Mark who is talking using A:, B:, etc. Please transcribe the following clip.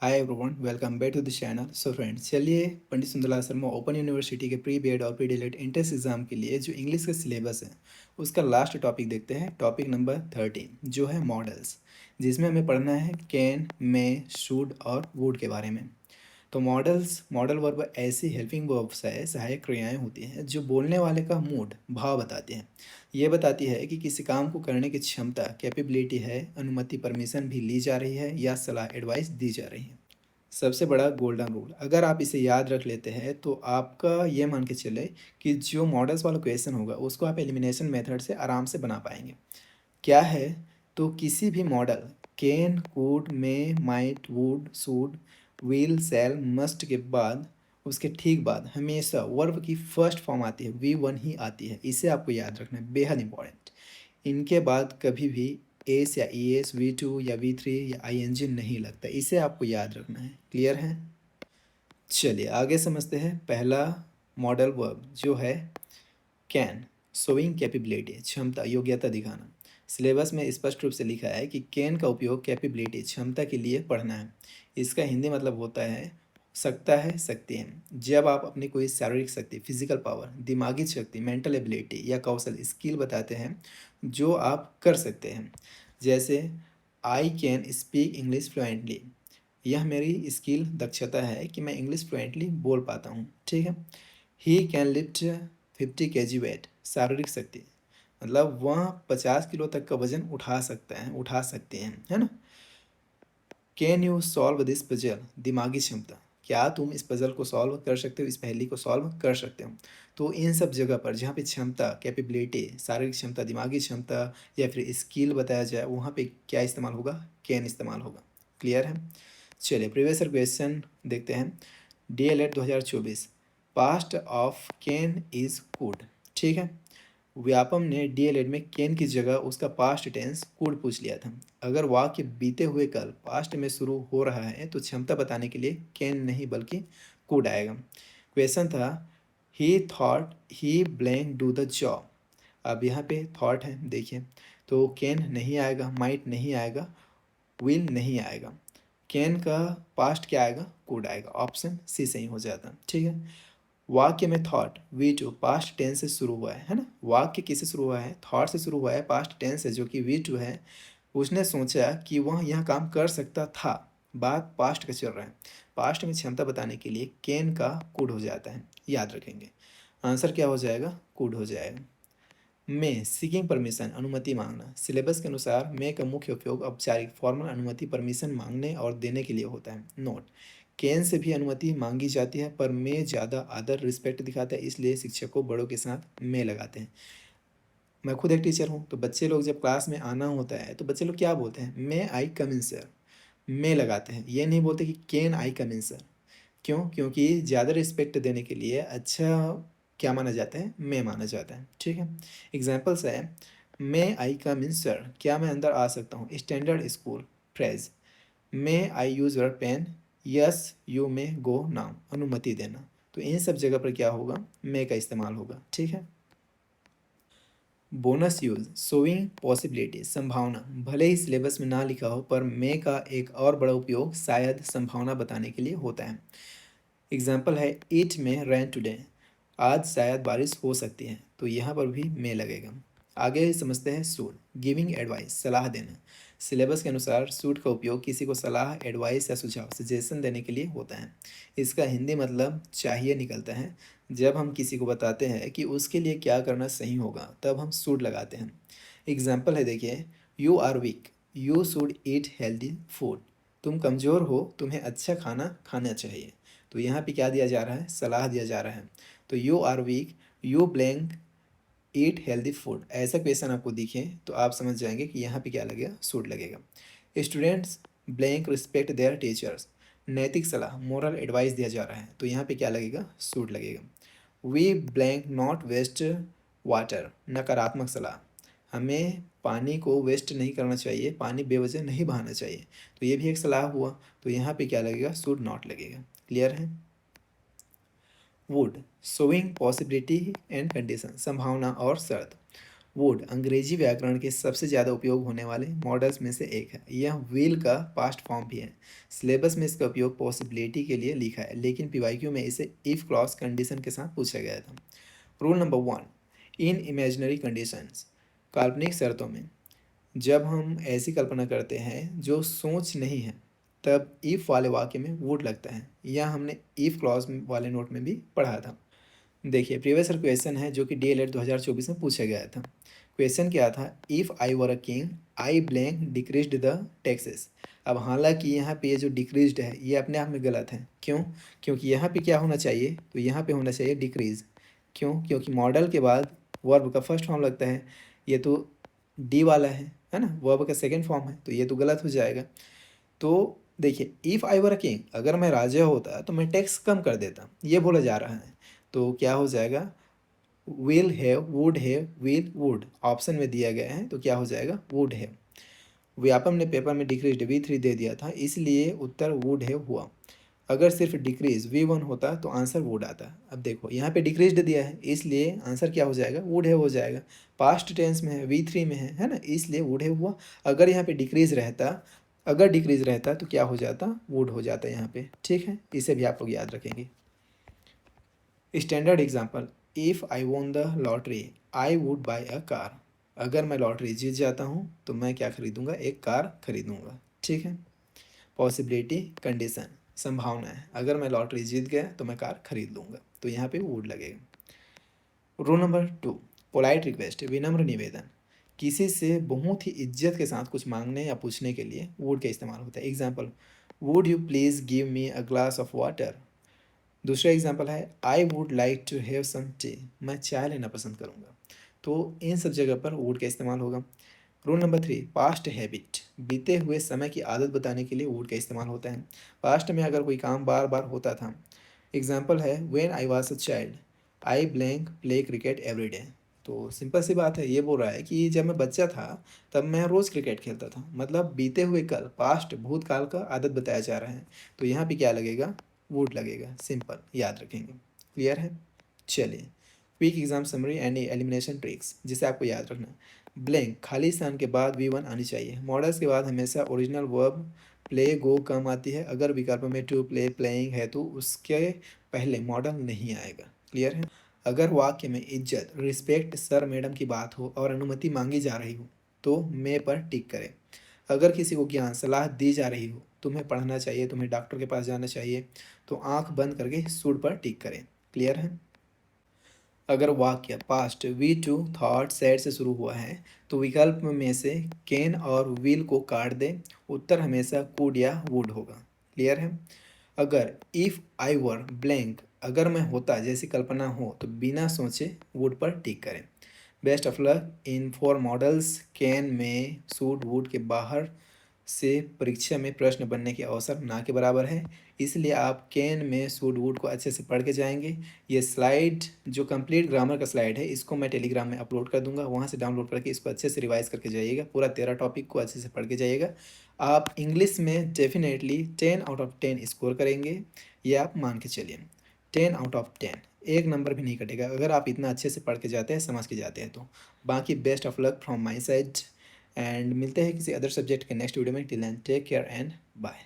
A: Hi everyone, welcome back to the channel. So friends, चलिए Pandit Sundarlal Sharma open university के pre BEd और pre DElEd entrance exam के लिए जो इंग्लिश का सिलेबस है उसका लास्ट टॉपिक देखते हैं। टॉपिक नंबर 13 जो है मॉडल्स, जिसमें हमें पढ़ना है कैन, मे, शुड और वुड के बारे में। तो मॉडल वर्ब ऐसी हेल्पिंग वर्ब्स है, सहायक क्रियाएं होती हैं जो बोलने वाले का मूड भाव बताती हैं। ये बताती है कि किसी काम को करने की क्षमता कैपेबिलिटी है, अनुमति परमिशन भी ली जा रही है या सलाह एडवाइस दी जा रही है। सबसे बड़ा गोल्डन रूल, अगर आप इसे याद रख लेते हैं तो आपका ये मान के चले कि जो मॉडल्स वाला क्वेश्चन होगा उसको आप एलिमिनेशन मेथड से आराम से बना पाएंगे। क्या है? तो किसी भी modal can, could, may, might, would, should, will, shall, must के बाद उसके ठीक बाद हमेशा वर्ब की फर्स्ट फॉर्म आती है, V1 ही आती है। इसे आपको याद रखना है, बेहद इंपॉर्टेंट। इनके बाद कभी भी एस या ई एस, V2 या V3 या ING नहीं लगता, इसे आपको याद रखना है। क्लियर है? चलिए आगे समझते हैं। पहला मॉडल वर्ब जो है कैन, शोइंग कैपेबिलिटी, क्षमता, योग्यता दिखाना। सिलेबस में स्पष्ट रूप से लिखा है कि कैन का उपयोग कैपेबिलिटी, क्षमता के लिए पढ़ना है। इसका हिंदी मतलब होता है सकता है, सकती है। जब आप अपनी कोई शारीरिक शक्ति, फिजिकल पावर, दिमागी शक्ति, मेंटल एबिलिटी या कौशल, स्किल बताते हैं जो आप कर सकते हैं। जैसे I can speak English fluently, यह मेरी स्किल, दक्षता है कि मैं इंग्लिश फ्लुएंटली बोल पाता हूँ। ठीक है। He can lift 50 kg weight, शारीरिक शक्ति मतलब वह 50 किलो तक का वजन उठा सकता है, उठा सकते हैं, है ना। Can you solve this puzzle, दिमागी क्षमता, क्या तुम इस पजल को सॉल्व कर सकते हो, इस पहेली को सॉल्व कर सकते हो। तो इन सब जगह पर जहाँ पे क्षमता, कैपेबिलिटी, शारीरिक क्षमता, दिमागी क्षमता या फिर स्किल बताया जाए, वहाँ पे क्या इस्तेमाल होगा? कैन इस्तेमाल होगा। क्लियर है? चलिए प्रीवियस क्वेश्चन देखते हैं। DLED 2024, past of can is could. ठीक है। व्यापम ने DLED में कैन की जगह उसका पास्ट टेंस कुड पूछ लिया था। अगर वाक्य बीते हुए कल पास्ट में शुरू हो रहा है तो क्षमता बताने के लिए कैन नहीं बल्कि कुड आएगा। क्वेश्चन था ही thought he blank do the job. अब यहाँ पे थॉट है, देखिए, तो कैन नहीं आएगा, माइट नहीं आएगा, विल नहीं आएगा। कैन का पास्ट क्या आएगा? कुड आएगा। ऑप्शन सी सही हो जाता। ठीक है। वाक्य में थॉट, V2 पास्ट टेंस से शुरू हुआ है ना। वाक्य किससे शुरू हुआ है? थॉट से शुरू हुआ है, पास्ट टेंस है जो कि V2 है। उसने सोचा कि वह यह काम कर सकता था, बात पास्ट का चल रहा है। पास्ट में क्षमता बताने के लिए कैन का कुड हो जाता है, याद रखेंगे। आंसर क्या हो जाएगा? कुड हो जाएगा। में सीकिंग परमिशन, अनुमति मांगना। सिलेबस के अनुसार में का मुख्य उपयोग औपचारिक फॉर्मल अनुमति परमिशन मांगने और देने के लिए होता है। नोट, कैन से भी अनुमति मांगी जाती है पर में ज़्यादा आदर, रिस्पेक्ट दिखाता है, इसलिए शिक्षक को बड़ों के साथ में लगाते हैं। मैं खुद एक टीचर हूँ, तो बच्चे लोग जब क्लास में आना होता है तो बच्चे लोग क्या बोलते हैं? मे आई कम इन सर, में लगाते हैं। ये नहीं बोलते कि can I come in sir. क्यों? क्योंकि ज़्यादा रिस्पेक्ट देने के लिए अच्छा क्या माना जाता है? मैं माना जाता है। ठीक है। एग्जाम्पल्स है, मे आई कम इन सर, क्या मैं अंदर आ सकता हूँ? Standard school phrase. May I use your pen, yes you may go now, अनुमति देना। तो इन सब जगह पर क्या होगा? मे का इस्तेमाल होगा। ठीक है। बोनस यूज, शोइंग पॉसिबिलिटी, संभावना। भले ही सिलेबस में ना लिखा हो पर मे का एक और बड़ा उपयोग शायद संभावना बताने के लिए होता है। एग्जाम्पल है इट में रैन टुडे, आज शायद बारिश हो सकती है, तो यहाँ पर भी मे लगेगा। आगे समझते हैं सूट, गिविंग एडवाइस, सलाह देना। सिलेबस के अनुसार सूट का उपयोग किसी को सलाह, एडवाइस या सुझाव, सजेशन देने के लिए होता है। इसका हिंदी मतलब चाहिए निकलता है। जब हम किसी को बताते हैं कि उसके लिए क्या करना सही होगा तब हम सूट लगाते हैं। एग्जाम्पल है, देखिए, you are weak, you should eat healthy food. तुम कमज़ोर हो, तुम्हें अच्छा खाना खाना चाहिए। तो यहाँ पे क्या दिया जा रहा है? सलाह दिया जा रहा है। तो you are weak, you blank eat healthy food, ऐसा क्वेश्चन आपको दिखे तो आप समझ जाएंगे कि यहाँ पे क्या लगेगा? सूट लगेगा। Students blank respect there teachers, नैतिक सलाह, मोरल एडवाइस दिया जा रहा है, तो यहाँ पे क्या लगेगा? सूट लगेगा। We blank not waste water, नकारात्मक सलाह, हमें पानी को वेस्ट नहीं करना चाहिए, पानी बेवजह नहीं बहाना चाहिए, तो ये भी एक सलाह हुआ, तो यहाँ पे क्या लगेगा? शुड नॉट लगेगा। क्लियर है? Would, showing possibility and condition, संभावना और शर्त। वुड अंग्रेजी व्याकरण के सबसे ज़्यादा उपयोग होने वाले मॉडल्स में से एक है। यह विल का पास्ट फॉर्म भी है। सिलेबस में इसका उपयोग पॉसिबिलिटी के लिए लिखा है, लेकिन पीवाईक्यू में इसे इफ़ क्लॉज कंडीशन के साथ पूछा गया था। रूल नंबर 1, इन इमेजिनरी कंडीशंस, काल्पनिक शर्तों में जब हम ऐसी कल्पना करते हैं जो सोच नहीं है, तब इफ़ वाले वाक्य में वुड लगता है। यह हमने इफ़ क्लॉज वाले नोट में भी पढ़ा था। देखिए, प्रीवियस ईयर क्वेश्चन है जो कि डीएलएड 2024 में पूछा गया था। क्वेश्चन क्या था? If I were a king I blank decreased the taxes. अब हालांकि यहाँ पे ये जो डिक्रीज्ड है ये अपने आप में गलत है। क्यों? क्योंकि यहाँ पे क्या होना चाहिए? तो यहाँ पे होना चाहिए डिक्रीज। क्यों? क्योंकि मॉडल के बाद वर्ब का फर्स्ट फॉर्म लगता है। ये तो डी वाला है ना, वर्ब का सेकेंड फॉर्म है, तो ये तो गलत हो जाएगा। तो देखिए, if I were a king, अगर मैं राजा होता तो मैं टैक्स कम कर देता, ये बोला जा रहा है। तो क्या हो जाएगा? Will have, would have, will, would option में दिया गया है, तो क्या हो जाएगा? Would have. व्यापम ने पेपर में डिक्रीज V3 दे दिया था, इसलिए उत्तर वुड हैव हुआ। अगर सिर्फ डिक्रीज V1 होता तो आंसर वुड आता। अब देखो, यहाँ पे डिक्रीज्ड दिया है, इसलिए आंसर क्या हो जाएगा? वुड हैव हो जाएगा। पास्ट टेंस में है, V3 में है ना, इसलिए वुड हैव हुआ। अगर यहाँ पे डिक्रीज रहता, अगर डिक्रीज रहता तो क्या हो जाता? वुड हो जाता यहाँ पे। ठीक है, इसे भी आप लोग याद रखेंगे। Standard example, if I won the lottery I would buy a car. अगर मैं लॉटरी जीत जाता हूँ तो मैं क्या खरीदूंगा? एक कार खरीदूंगा। ठीक है। पॉसिबिलिटी कंडीशन, संभावना है, अगर मैं लॉटरी जीत गया तो मैं कार खरीद लूँगा, तो यहाँ पे वुड लगेगा। रूल नंबर 2, पोलाइट रिक्वेस्ट, विनम्र निवेदन। किसी से बहुत ही इज्जत के साथ कुछ मांगने या पूछने के लिए वुड का इस्तेमाल होता है। Example, would you please give me a glass of water. दूसरा एग्जाम्पल है, I would like to have some tea. मैं चाय लेना पसंद करूँगा। तो इन सब जगह पर वुड का इस्तेमाल होगा। रूल नंबर 3, पास्ट हैबिट, बीते हुए समय की आदत बताने के लिए वुड का इस्तेमाल होता है। पास्ट में अगर कोई काम बार बार होता था, एग्जाम्पल है, when I was a child I blank play cricket every day. तो सिंपल सी बात है, ये बोल रहा है कि जब मैं बच्चा था तब मैं रोज़ क्रिकेट खेलता था, मतलब बीते हुए कल, पास्ट, भूतकाल का आदत बताया जा रहा है। तो यहाँ पे क्या लगेगा? वुड लगेगा। सिंपल, याद रखेंगे। क्लियर है? चलिए, quick exam summary and elimination tricks, जिसे आपको याद रखना। ब्लैंक, खाली स्थान के बाद V1 आनी चाहिए। मॉडल्स के बाद हमेशा ओरिजिनल वर्ब प्ले, गो, कम आती है। अगर विकल्प में टू, प्ले, प्लेइंग है तो उसके पहले मॉडल नहीं आएगा। क्लियर है? अगर वाक्य में इज्जत, रिस्पेक्ट, सर, मैडम की बात हो और अनुमति मांगी जा रही हो तो मे पर टिक करें। अगर किसी को ज्ञान, सलाह दी जा रही हो, तुम्हें पढ़ना चाहिए, तुम्हें डॉक्टर के पास जाना चाहिए, तो आंख बंद करके शुड पर टिक करें। क्लियर है? अगर वाक्य पास्ट V2 थॉट सेड से शुरू हुआ है तो विकल्प में से कैन और विल को काट दें। उत्तर हमेशा कुड या वुड होगा। क्लियर है? अगर इफ़ आई वर ब्लैंक, अगर मैं होता जैसी कल्पना हो तो बिना सोचे वुड पर टिक करें। Best of luck in for models. Can में सूट वुड के बाहर से परीक्षा में प्रश्न बनने के अवसर ना के बराबर है, इसलिए आप कैन में सूट वुड को अच्छे से पढ़ के जाएंगे। ये स्लाइड जो कंप्लीट ग्रामर का स्लाइड है, इसको मैं टेलीग्राम में अपलोड कर दूंगा, वहाँ से डाउनलोड करके इसको अच्छे से रिवाइज करके जाइएगा। पूरा 13 टॉपिक को अच्छे से पढ़ के जाइएगा। आप इंग्लिश में डेफिनेटली 10/10 स्कोर करेंगे, ये आप मान के चलिए। 10/10, एक नंबर भी नहीं कटेगा अगर आप इतना अच्छे से पढ़ के जाते हैं, समझ के जाते हैं तो। बाकी best of luck from my side, and मिलते हैं किसी अदर सब्जेक्ट के नेक्स्ट वीडियो में। Till then take care and bye.